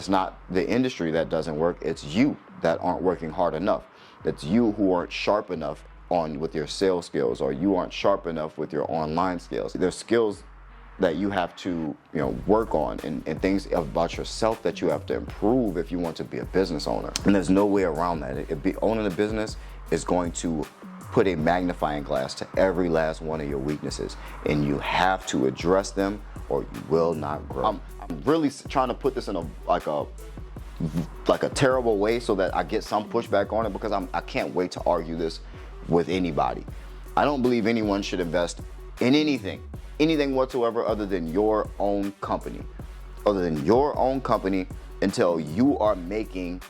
It's not the industry that doesn't work, it's you that aren't working hard enough. It's you who aren't sharp enough with your sales skills, or you aren't sharp enough with your online skills. There's skills that you have to work on, and things about yourself that you have to improve if you want to be a business owner. And there's no way around that. Owning a business is going to put a magnifying glass to every last one of your weaknesses, and you have to address them or you will not grow. I'm really trying to put this in a terrible way so that I get some pushback on it, because I can't wait to argue this with anybody. I don't believe anyone should invest in anything whatsoever other than your own company. Until you are making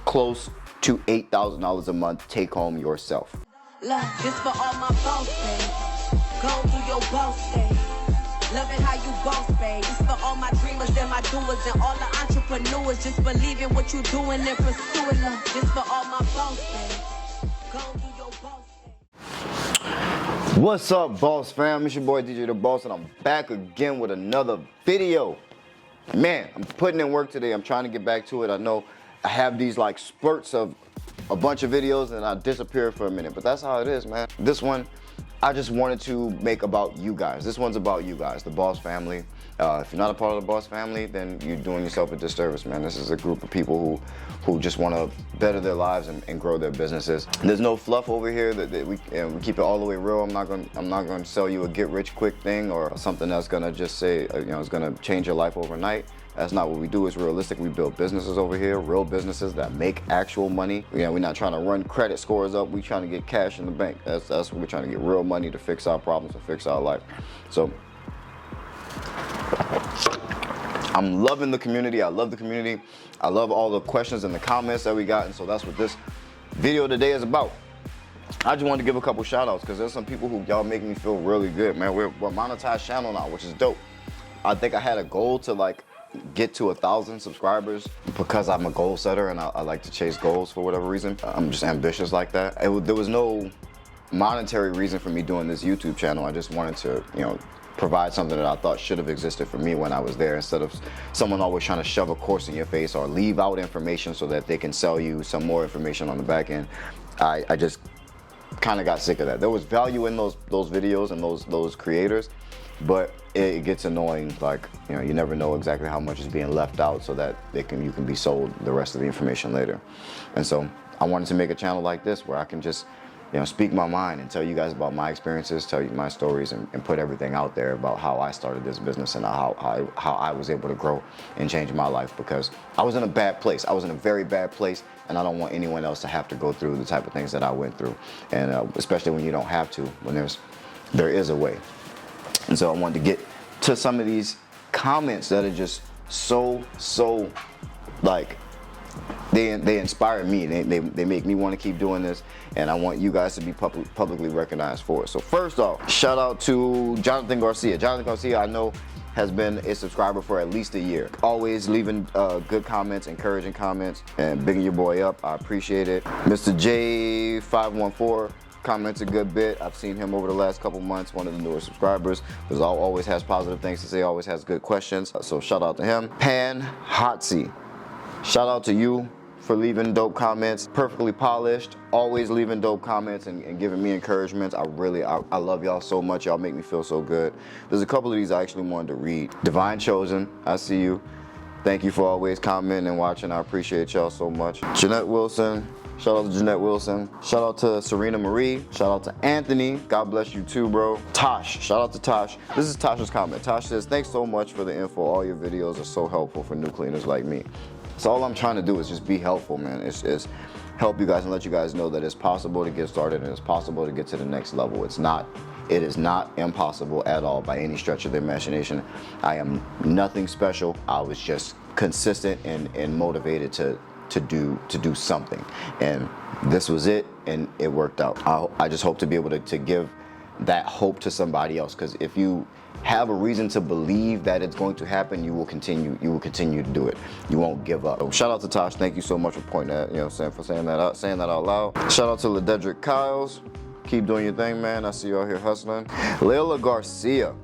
close to $8,000 a month take home yourself. Look, this for all my boss babe. Go do your boss babe. Loving how you boss babe. This for all my dreamers and my doers and all the entrepreneurs. Just believe in what you're doing and pursuing them. This for all my boss babe. Go do your boss babe. What's up, boss fam? It's your boy DJ the Boss, and I'm back again with another video. Man, I'm putting in work today. I'm trying to get back to it. I know I have these like spurts of a bunch of videos and I disappear for a minute, but that's how it is, man. This one, I just wanted to make about you guys. This one's about you guys, the Boss family. If you're not a part of the Boss family, then you're doing yourself a disservice, man. This is a group of people who just want to better their lives and grow their businesses. There's no fluff over here. That we keep it all the way real. I'm not going to sell you a get-rich-quick thing or something that's going to just say, it's going to change your life overnight. That's not what we do. It's realistic. We build businesses over here, real businesses that make actual money. We're not trying to run credit scores up. We're trying to get cash in the bank. That's what we're trying to get, real money to fix our problems, to fix our life. So I'm loving the community. I love the community. I love all the questions and the comments that we got. And so that's what this video today is about. I just wanted to give a couple shout outs because there's some people who y'all make me feel really good, man. We're monetized channel now, which is dope. I think I had a goal to get to 1,000 subscribers because I'm a goal setter and I like to chase goals for whatever reason. I'm just ambitious like that. There was no monetary reason for me doing this YouTube channel. I just wanted to, provide something that I thought should have existed for me when I was there, instead of someone always trying to shove a course in your face or leave out information so that they can sell you some more information on the back end. I just kind of got sick of that. There was value in those videos and those creators, but it gets annoying. You never know exactly how much is being left out so that you can be sold the rest of the information later. And so I wanted to make a channel like this where I can just speak my mind and tell you guys about my experiences, tell you my stories, and put everything out there about how I started this business and how I was able to grow and change my life, because I was in a bad place. I was in a very bad place, and I don't want anyone else to have to go through the type of things that I went through, and especially when you don't have to, when there is a way. And so I wanted to get to some of these comments that are just so they inspire me. They make me want to keep doing this, and I want you guys to be publicly recognized for it. So first off, shout out to Jonathan Garcia. Jonathan Garcia, I know, has been a subscriber for at least a year. Always leaving good comments, encouraging comments, and bigging your boy up. I appreciate it. Mr. J514 comments a good bit. I've seen him over the last couple months, one of the newer subscribers, because always has positive things to say, always has good questions. So shout out to him. Pan Hotsy, shout out to you for leaving dope comments. Perfectly polished, always leaving dope comments and giving me encouragements. I love y'all so much. Y'all make me feel so good. There's a couple of these I actually wanted to read. Divine Chosen, I see you. Thank you for always commenting and watching. I appreciate y'all so much. Jeanette Wilson, shout out to Jeanette Wilson. Shout out to Serena Marie. Shout out to Anthony. God bless you too, bro. Tosh, shout out to Tosh. This is Tosh's comment. Tosh says, thanks so much for the info. All your videos are so helpful for new cleaners like me. So all I'm trying to do is just be helpful, man. It's help you guys and let you guys know that it's possible to get started and it's possible to get to the next level. It is not impossible at all by any stretch of the imagination. I am nothing special. I was just consistent and motivated to do something. And this was it, and it worked out. I just hope to be able to give that hope to somebody else, because if you have a reason to believe that it's going to happen, you will continue to do it. You won't give up. So shout out to Tosh. Thank you so much for pointing that, for saying that out loud. Shout out to LaDedrick Kyles. Keep doing your thing, man. I see you out here hustling. Layla Garcia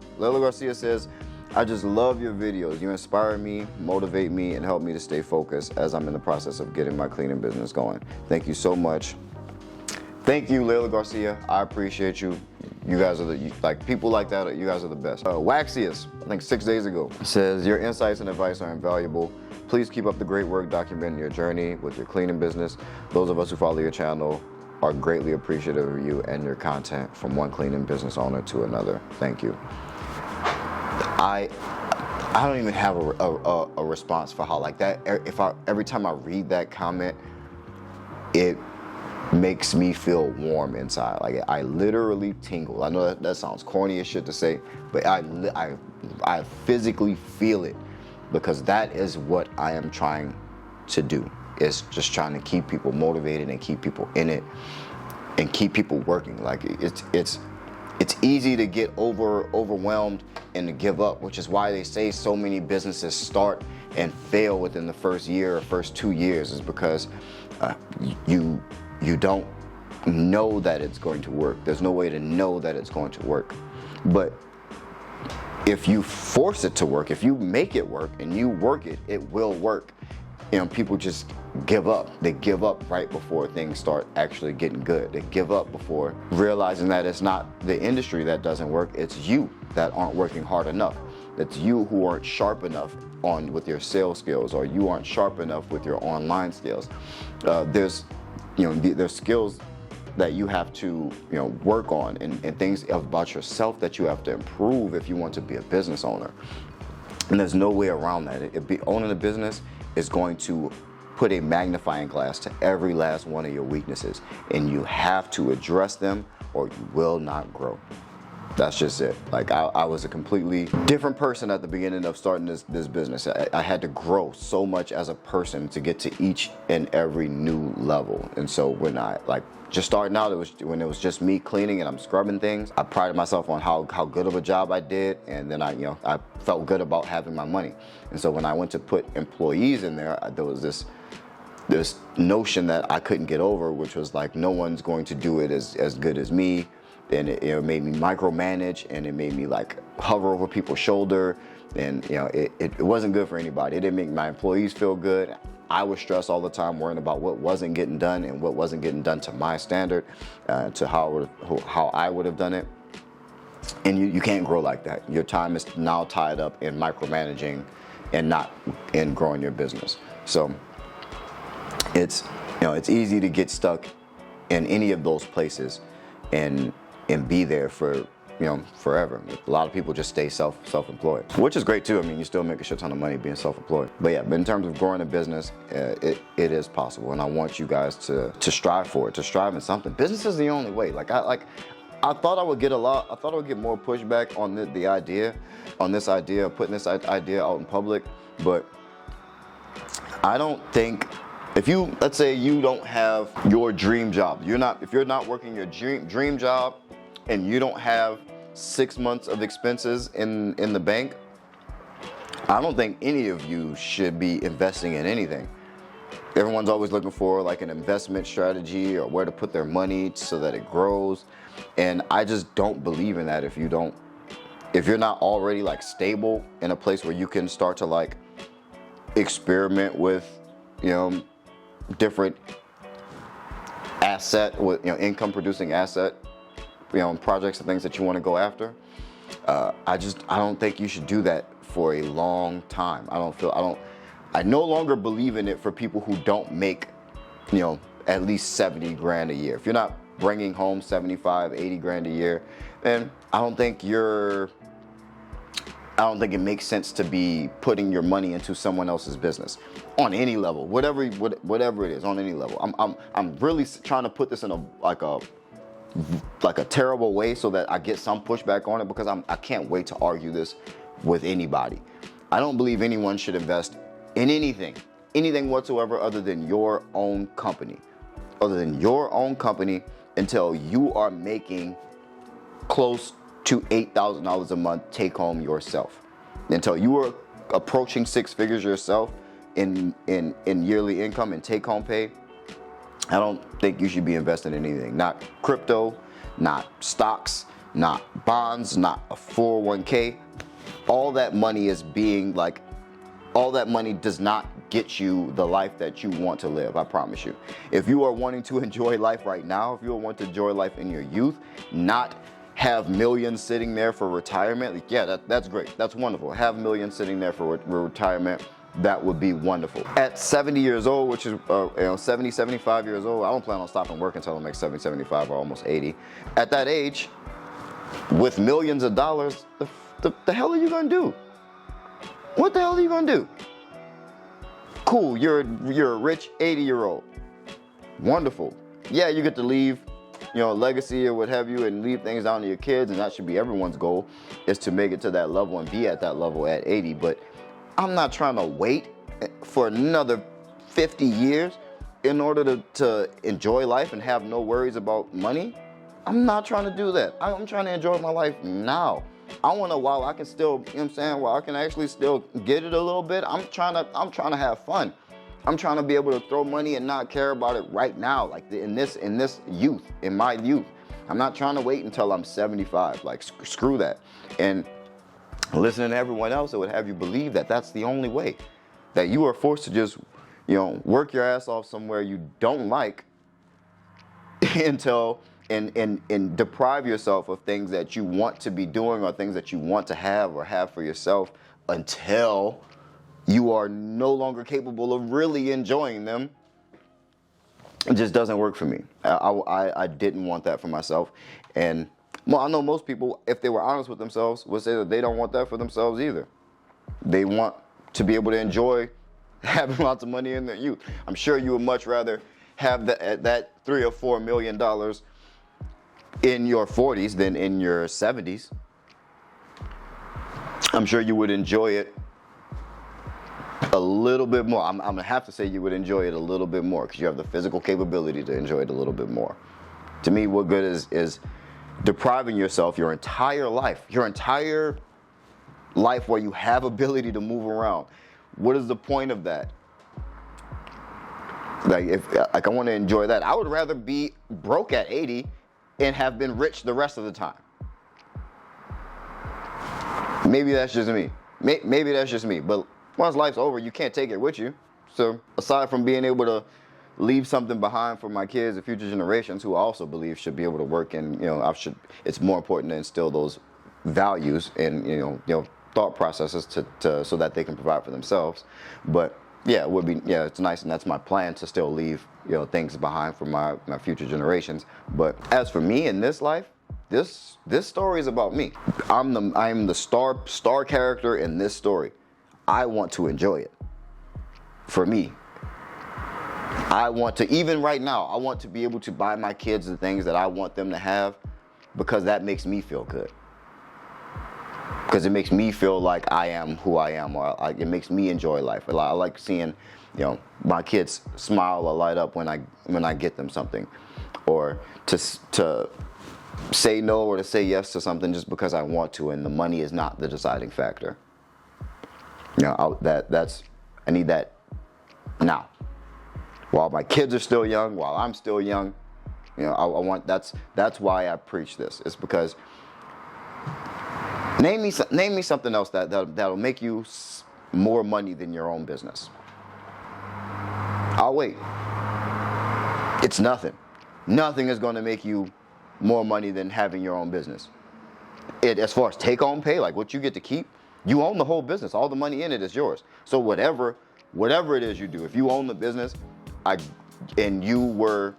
says, I just love your videos. You inspire me, motivate me, and help me to stay focused as I'm in the process of getting my cleaning business going. Thank you so much. Thank you, Layla Garcia. I appreciate you. You guys are people like that, you guys are the best. Waxius, I think 6 days ago, says, your insights and advice are invaluable. Please keep up the great work documenting your journey with your cleaning business. Those of us who follow your channel are greatly appreciative of you and your content from one cleaning business owner to another. Thank you. I don't even have a response for how like that. Every time I read that comment, it makes me feel warm inside. Like I literally tingle. I know that sounds corny as shit to say, but I physically feel it, because that is what I am trying to do. Is just trying to keep people motivated and keep people in it and keep people working. Like it's easy to get overwhelmed and to give up, which is why they say so many businesses start and fail within the first year or first 2 years, is because you don't know that it's going to work. There's no way to know that it's going to work. But if you force it to work, if you make it work and you work it, it will work. You know, people just give up. They give up right before things start actually getting good. They give up before realizing that it's not the industry that doesn't work, it's you that aren't working hard enough. It's you who aren't sharp enough with your sales skills, or you aren't sharp enough with your online skills. There's skills that you have to work on, and things about yourself that you have to improve if you want to be a business owner. And there's no way around that. Owning a business is going to put a magnifying glass to every last one of your weaknesses, and you have to address them or you will not grow. That's just it. Like I was a completely different person at the beginning of starting this business. I had to grow so much as a person to get to each and every new level. And so when I just starting out, when it was just me cleaning and I'm scrubbing things, I prided myself on how good of a job I did, and then I felt good about having my money. And so when I went to put employees in there, there was this notion that I couldn't get over, which was like, no one's going to do it as good as me. And it made me micromanage, and it made me like hover over people's shoulder, and it wasn't good for anybody. It didn't make my employees feel good. I was stressed all the time, worrying about what wasn't getting done and what wasn't getting done to my standard, to how I would have done it. And you can't grow like that. Your time is now tied up in micromanaging and not in growing your business. So it's easy to get stuck in any of those places and be there for forever. A lot of people just stay self-employed, which is great too. I mean, you still make a shit ton of money being self-employed. But yeah, but in terms of growing a business, it is possible, and I want you guys to strive for it, to strive in something. Business is the only way. I thought I would get more pushback on this idea of putting this idea out in public, but I don't think. Let's say you don't have your dream job. If you're not working your dream job, and you don't have 6 months of expenses in the bank, I don't think any of you should be investing in anything. Everyone's always looking for like an investment strategy or where to put their money so that it grows. And I just don't believe in that if you're not already like stable in a place where you can start to like experiment with, different income producing asset, projects and things that you want to go after. I don't think you should do that for a long time. I no longer believe in it for people who don't make, at least 70 grand a year. If you're not bringing home 75, 80 grand a year, then I don't think it makes sense to be putting your money into someone else's business on any level, whatever it is, on any level. I'm really trying to put this in a terrible way so that I get some pushback on it, because I can't wait to argue this with anybody. I don't believe anyone should invest in anything whatsoever other than your own company. Until you are making close to $8,000 a month take home yourself. Until you are approaching 6 figures yourself in yearly income and take home pay, I don't think you should be investing in anything. Not crypto, not stocks, not bonds, not a 401k. all that money is being like, all that money does not get you the life that you want to live, I promise you. If you are wanting to enjoy life right now, if you want to enjoy life in your youth, not have millions sitting there for retirement, like, yeah, that's great. That's wonderful. Have millions sitting there for retirement. That would be wonderful. At 70 years old, which is 70, 75 years old, I don't plan on stopping work until I'm like 70, 75 or almost 80. At that age, with millions of dollars, the hell are you gonna do? What the hell are you gonna do? Cool, you're a rich 80-year-old. Wonderful. Yeah, you get to leave, a legacy or what have you, and leave things down to your kids, and that should be everyone's goal, is to make it to that level and be at that level at 80. But I'm not trying to wait for another 50 years in order to enjoy life and have no worries about money. I'm not trying to do that. I'm trying to enjoy my life now. I want to, while I can still, while I can actually still get it a little bit, I'm trying to have fun. I'm trying to be able to throw money and not care about it right now, like in my youth. I'm not trying to wait until I'm 75. Like, screw that. And listening to everyone else, it would have you believe that that's the only way, that you are forced to just, work your ass off somewhere you don't like until and deprive yourself of things that you want to be doing or things that you want to have or have for yourself until you are no longer capable of really enjoying them. It just doesn't work for me. I didn't want that for myself. And well, I know most people, if they were honest with themselves, would say that they don't want that for themselves either. They want to be able to enjoy having lots of money in their youth. I'm sure you would much rather have that $3 or $4 million in your 40s than in your 70s. I'm sure you would enjoy it a little bit more. I'm gonna have to say you would enjoy it a little bit more because you have the physical capability to enjoy it a little bit more. To me, what good is depriving yourself your entire life where you have ability to move around? What is the point of that? Like, I want to enjoy that. I would rather be broke at 80 and have been rich the rest of the time. Maybe that's just me. Maybe that's just me. But once life's over, you can't take it with you. So aside from being able to leave something behind for my kids and future generations, who I also believe should be able to work, and it's more important to instill those values and thought processes to so that they can provide for themselves. But yeah, it would be, it's nice, and that's my plan, to still leave things behind for my future generations. But as for me in this life, this story is about me. I'm the star character in this story. I want to enjoy it. For me, I want to, even right now, I want to be able to buy my kids the things that I want them to have, because that makes me feel good. Because it makes me feel like I am who I am, or it makes me enjoy life. I like seeing, my kids smile or light up when I get them something, or to say no or to say yes to something just because I want to, and the money is not the deciding factor. I need that now. While my kids are still young, while I'm still young, I want, that's why I preach this. It's because name me something else that'll make you more money than your own business. I'll wait. It's nothing. Nothing is going to make you more money than having your own business. As far as take-home pay, like what you get to keep, you own the whole business. All the money in it is yours. So whatever it is you do, if you own the business, and you were,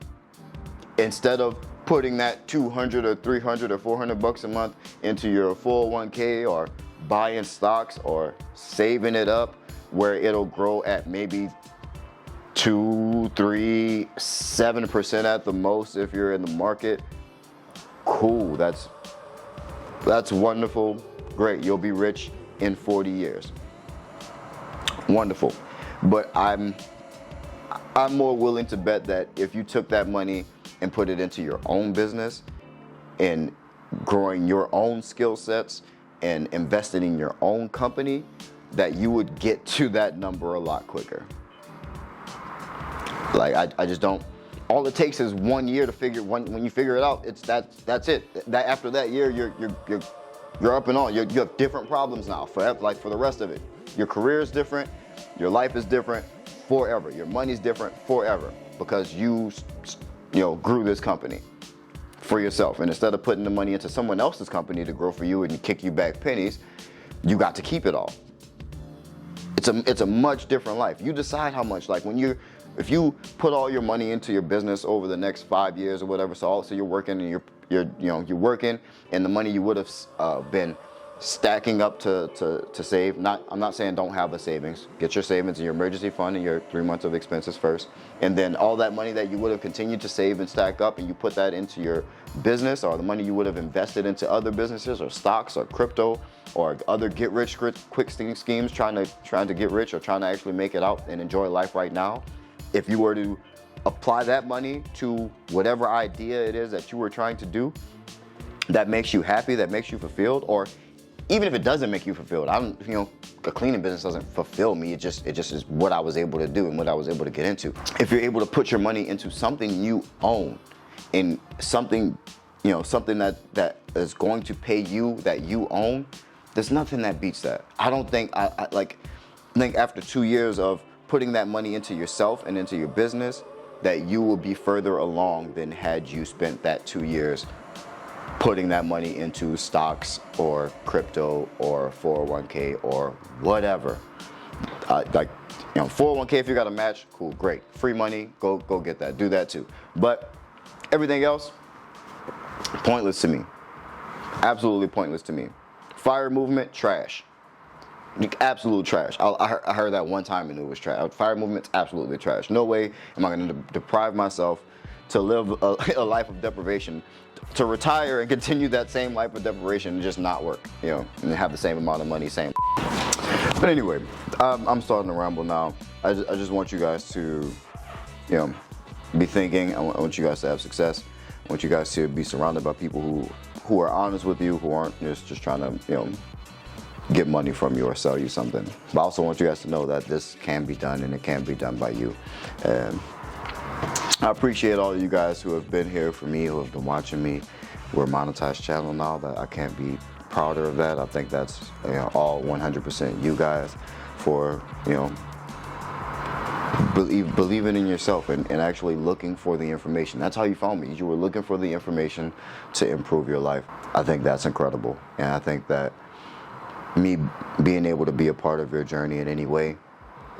instead of putting that $200 or $300 or $400 a month into your 401k, or buying stocks, or saving it up where it'll grow at maybe 2, 3, 7% at the most if you're in the market, cool. That's wonderful. Great. You'll be rich in 40 years. Wonderful. But I'm more willing to bet that if you took that money and put it into your own business and growing your own skill sets and investing in your own company, that you would get to that number a lot quicker. Like, I just don't. All it takes is 1 year to figure. When you figure it out, that's it. That after that year, you're You're up and on. You have different problems now forever, like for the rest of it. Your career is different. Your life is different forever. Your money's different forever because you grew this company for yourself. And instead of putting the money into someone else's company to grow for you and kick you back pennies, you got to keep it all. It's a much different life. You decide how much. Like if you put all your money into your business over the next 5 years or whatever, so you're working and you're working, and the money you would have been stacking up to save. I'm not saying don't have a savings. Get your savings in your emergency fund and your 3 months of expenses first, and then all that money that you would have continued to save and stack up, and you put that into your business, or the money you would have invested into other businesses or stocks or crypto or other get rich quick schemes, trying to get rich or trying to actually make it out and enjoy life right now. If you were to apply that money to whatever idea it is that you were trying to do that makes you happy, that makes you fulfilled, or even if it doesn't make you fulfilled, a cleaning business doesn't fulfill me. It just is what I was able to do and what I was able to get into. If you're able to put your money into something you own, in something that is going to pay you, that you own, there's nothing that beats that. I don't think I think after 2 years of putting that money into yourself and into your business, that you will be further along than had you spent that 2 years putting that money into stocks or crypto or 401k or whatever. 401k, if you got a match, cool, great. Free money, go get that. Do that too. But everything else, pointless to me. Absolutely pointless to me. Fire movement, trash. Absolute trash. I heard that one time and it was trash. Fire movement's absolutely trash. No way am I going to deprive myself to live a life of deprivation, to retire and continue that same life of deprivation and just not work, and have the same amount of money, same. But anyway, I'm starting to ramble now. I just want you guys to, be thinking. I want you guys to have success. I want you guys to be surrounded by people who are honest with you, who aren't just trying to, get money from you or sell you something. But I also want you guys to know that this can be done, and it can be done by you. And I appreciate all of you guys who have been here for me, who have been watching me. We're a monetized channel now. That I can't be prouder of that. I think that's all 100% you guys for believing in yourself and actually looking for the information. That's how you found me. You were looking for the information to improve your life. I think that's incredible, and I think that me being able to be a part of your journey in any way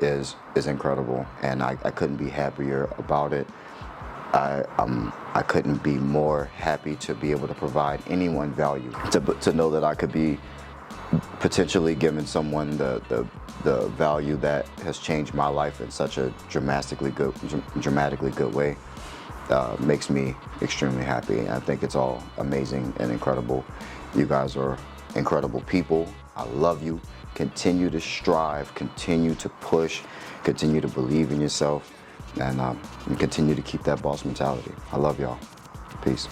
is incredible, and I couldn't be happier about it. I couldn't be more happy to be able to provide anyone value, to know that I could be potentially giving someone the value that has changed my life in such a dramatically good way. Makes me extremely happy, and I think it's all amazing and incredible. You guys are incredible people. I love you. Continue to strive, continue to push, continue to believe in yourself, and continue to keep that boss mentality. I love y'all. Peace.